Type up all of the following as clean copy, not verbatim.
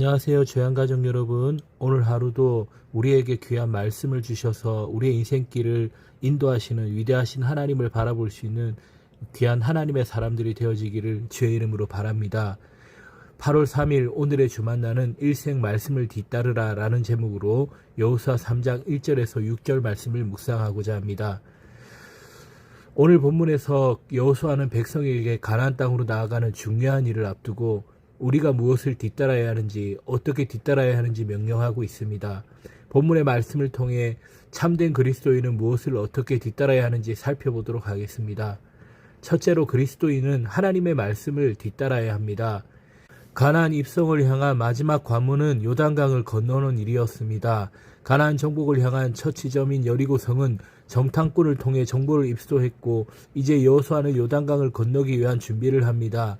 안녕하세요, 죄한가족 여러분. 오늘 하루도 우리에게 귀한 말씀을 주셔서 우리의 인생길을 인도하시는 위대하신 하나님을 바라볼 수 있는 귀한 하나님의 사람들이 되어지기를 주의 이름으로 바랍니다. 8월 3일 오늘의 주만나는 일생 말씀을 뒤따르라 라는 제목으로 여호수아 3장 1절에서 6절 말씀을 묵상하고자 합니다. 오늘 본문에서 여호수아는 백성에게 가나안 땅으로 나아가는 중요한 일을 앞두고 우리가 무엇을 뒤따라야 하는지, 어떻게 뒤따라야 하는지 명령하고 있습니다. 본문의 말씀을 통해 참된 그리스도인은 무엇을 어떻게 뒤따라야 하는지 살펴보도록 하겠습니다. 첫째로 그리스도인은 하나님의 말씀을 뒤따라야 합니다. 가나안 입성을 향한 마지막 관문은 요단강을 건너는 일이었습니다. 가나안 정복을 향한 첫 지점인 여리고성은 정탐꾼을 통해 정보를 입수했고 이제 여호수아는 요단강을 건너기 위한 준비를 합니다.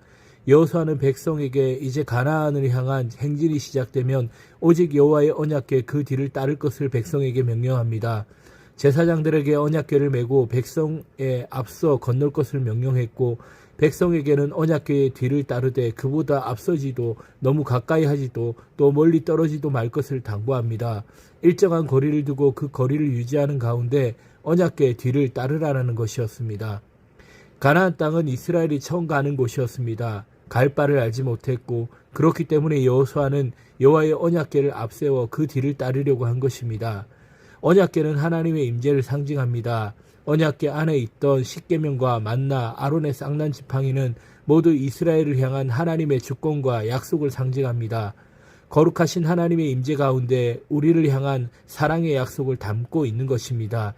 여호수아는 백성에게 이제 가나안을 향한 행진이 시작되면 오직 여호와의 언약궤 그 뒤를 따를 것을 백성에게 명령합니다. 제사장들에게 언약궤를 메고 백성에 앞서 건널 것을 명령했고 백성에게는 언약궤의 뒤를 따르되 그보다 앞서지도 너무 가까이 하지도 또 멀리 떨어지도 말 것을 당부합니다. 일정한 거리를 두고 그 거리를 유지하는 가운데 언약궤의 뒤를 따르라는 것이었습니다. 가나안 땅은 이스라엘이 처음 가는 곳이었습니다. 갈 바를 알지 못했고 그렇기 때문에 여호수아는 여호와의 언약궤를 앞세워 그 뒤를 따르려고 한 것입니다. 언약궤는 하나님의 임재를 상징합니다. 언약궤 안에 있던 십계명과 만나, 아론의 쌍난 지팡이는 모두 이스라엘을 향한 하나님의 주권과 약속을 상징합니다. 거룩하신 하나님의 임재 가운데 우리를 향한 사랑의 약속을 담고 있는 것입니다.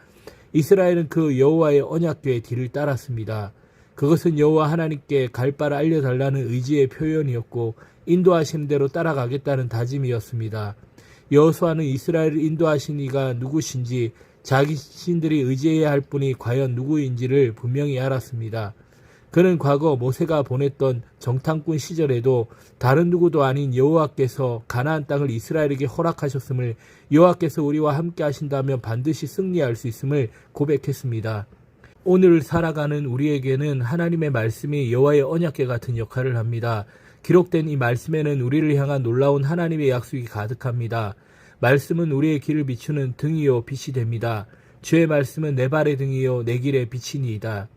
이스라엘은 그 여호와의 언약궤의 뒤를 따랐습니다. 그것은 여호와 하나님께 갈 바를 알려달라는 의지의 표현이었고 인도하시는 대로 따라가겠다는 다짐이었습니다. 여호수아는 이스라엘을 인도하신 이가 누구신지 자신들이 의지해야 할 분이 과연 누구인지를 분명히 알았습니다. 그는 과거 모세가 보냈던 정탐꾼 시절에도 다른 누구도 아닌 여호와께서 가나안 땅을 이스라엘에게 허락하셨음을, 여호와께서 우리와 함께 하신다면 반드시 승리할 수 있음을 고백했습니다. 오늘 살아가는 우리에게는 하나님의 말씀이 여호와의 언약궤 같은 역할을 합니다. 기록된 이 말씀에는 우리를 향한 놀라운 하나님의 약속이 가득합니다. 말씀은 우리의 길을 비추는 등이요 빛이 됩니다. 주의 말씀은 내 발의 등이요 내 길의 빛이니이다.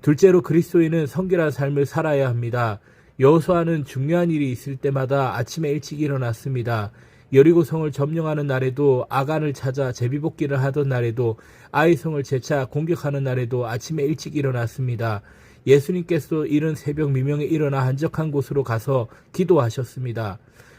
둘째로 그리스도인은 성결한 삶을 살아야 합니다. 여호수아는 중요한 일이 있을 때마다 아침에 일찍 일어났습니다. 여리고성을 점령하는 날에도, 아간을 찾아 제비뽑기를 하던 날에도, 아이성을 재차 공격하는 날에도 아침에 일찍 일어났습니다. 예수님께서도 이른 새벽 미명에 일어나 한적한 곳으로 가서 기도하셨습니다.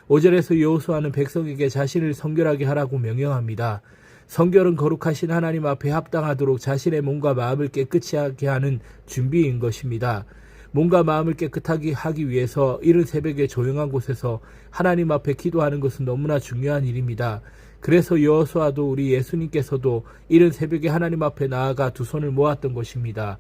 5절에서 여호수아는 백성에게 자신을 성결하게 하라고 명령합니다. 성결은 거룩하신 하나님 앞에 합당하도록 자신의 몸과 마음을 깨끗이 하게 하는 준비인 것입니다. 몸과 마음을 깨끗하게 하기 위해서 이른 새벽에 조용한 곳에서 하나님 앞에 기도하는 것은 너무나 중요한 일입니다. 그래서 여호수아도 우리 예수님께서도 이른 새벽에 하나님 앞에 나아가 두 손을 모았던 것입니다.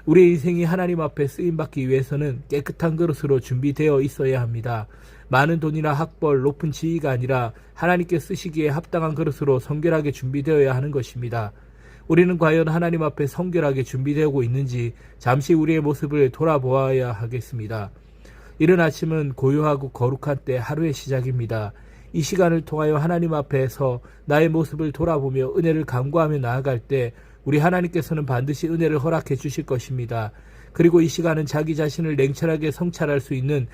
우리의 인생이 하나님 앞에 쓰임받기 위해서는 깨끗한 그릇으로 준비되어 있어야 합니다. 많은 돈이나 학벌, 높은 지위가 아니라 하나님께 쓰시기에 합당한 그릇으로 성결하게 준비되어야 하는 것입니다. 우리는 과연 하나님 앞에 성결하게 준비되고 있는지 잠시 우리의 모습을 돌아보아야 하겠습니다. 이른 아침은 고요하고 거룩한 때 하루의 시작입니다. 이 시간을 통하여 하나님 앞에서 나의 모습을 돌아보며 은혜를 간구하며 나아갈 때 우리 하나님께서는 반드시 은혜를 허락해 주실 것입니다. 그리고 이 시간은 자기 자신을 냉철하게 성찰할 수 있는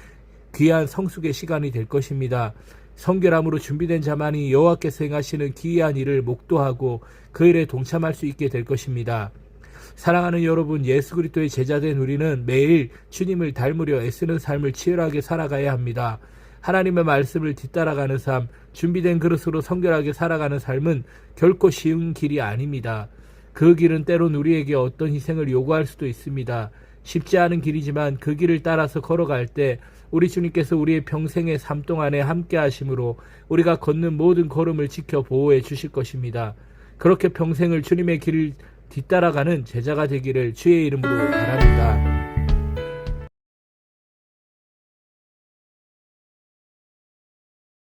귀한 성숙의 시간이 될 것입니다. 성결함으로 준비된 자만이 여호와께서 행하시는 기이한 일을 목도하고 그 일에 동참할 수 있게 될 것입니다. 사랑하는 여러분, 예수 그리스도의 제자된 우리는 매일 주님을 닮으려 애쓰는 삶을 치열하게 살아가야 합니다. 하나님의 말씀을 뒤따라가는 삶, 준비된 그릇으로 성결하게 살아가는 삶은 결코 쉬운 길이 아닙니다. 그 길은 때론 우리에게 어떤 희생을 요구할 수도 있습니다. 쉽지 않은 길이지만 그 길을 따라서 걸어갈 때 우리 주님께서 우리의 평생의 삶 동안에 함께 하심으로 우리가 걷는 모든 걸음을 지켜 보호해 주실 것입니다. 그렇게 평생을 주님의 길을 뒤따라가는 제자가 되기를 주의 이름으로 바랍니다.